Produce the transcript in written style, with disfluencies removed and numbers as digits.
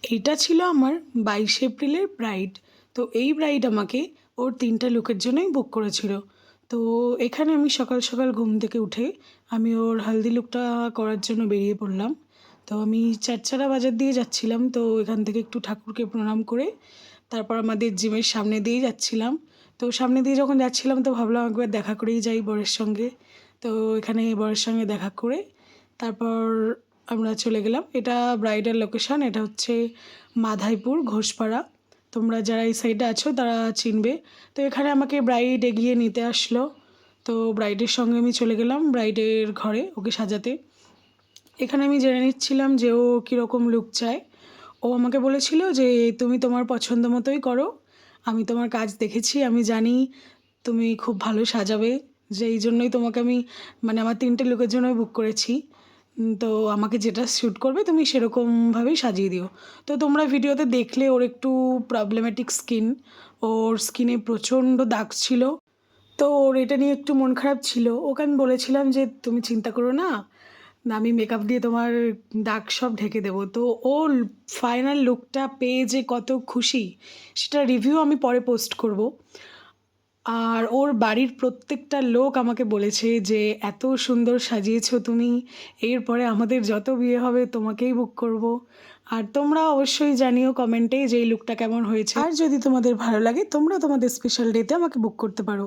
এইটা ছিল আমার 22 এপ্রিলের ব্রাইড। তো এই ব্রাইড আমাকে ওর ৩টা লুকের জন্যই বুক করেছিল। তো এখানে আমি সকাল, সকাল ঘুম থেকে উঠে আমি ওর হলদি লুকটা করার জন্য বেরিয়ে পড়লাম। তো আমি চারচারা বাজার দিয়ে যাচ্ছিলাম। তো এখান থেকে একটু ঠাকুরকে প্রণাম করে তারপর আমাদের জিমের সামনে দিয়েই যাচ্ছিলাম। তো সামনে দিয়ে যখন যাচ্ছিলাম তো ভাবলাম একবার দেখা করেই যাই বরের সঙ্গে। তো এখানে বরের সঙ্গে দেখা করে তারপর আমরা চলে গেলাম। এটা ব্রাইডাল লোকেশন, এটা হচ্ছে মাধাইপুর ঘোষপাড়া। তোমরা যারা এই সাইডে আছো তারা চিনবে। তো এখানে আমাকে ব্রাইড এগিয়ে নিতে আসলো। তো ব্রাইডের সঙ্গে আমি চলে গেলাম ব্রাইডের ঘরে ওকে সাজাতে। এখানে আমি জেনে নিচ্ছিলাম যে ও কীরকম লুক চায়। ও আমাকে বলেছিল যে তুমি তোমার পছন্দ মতোই করো, আমি তোমার কাজ দেখেছি, আমি জানি তুমি খুব ভালো সাজাবে, যে এই জন্যই তোমাকে আমি মানে আমার 3টে লুকের জন্য বুক করেছি। তো আমাকে যেটা শ্যুট করবে তুমি সেরকমভাবেই সাজিয়ে দিও। তো তোমরা ভিডিওতে দেখলে ওর একটু প্রবলেম্যাটিক স্কিন, ওর স্কিনে প্রচণ্ড দাগ ছিল। তো ওর এটা নিয়ে একটু মন খারাপ ছিল। ওকে আমি বলেছিলাম যে তুমি চিন্তা করো না, আমি মেকআপ দিয়ে তোমার দাগ সব ঢেকে দেবো। তো ও ফাইনাল লুকটা পেয়ে যে কত খুশি সেটা রিভিউ আমি পরে পোস্ট করব। আর ওর বাড়ির প্রত্যেকটা লোক আমাকে বলেছে যে এত সুন্দর সাজিয়েছো তুমি, এরপরে আমাদের যত বিয়ে হবে তোমাকেই বুক করব। আর তোমরা অবশ্যই জানিও কমেন্টে যে এই লুকটা কেমন হয়েছে। আর যদি তোমাদের ভালো লাগে তোমরা তোমাদের স্পেশাল ডেতে আমাকে বুক করতে পারো।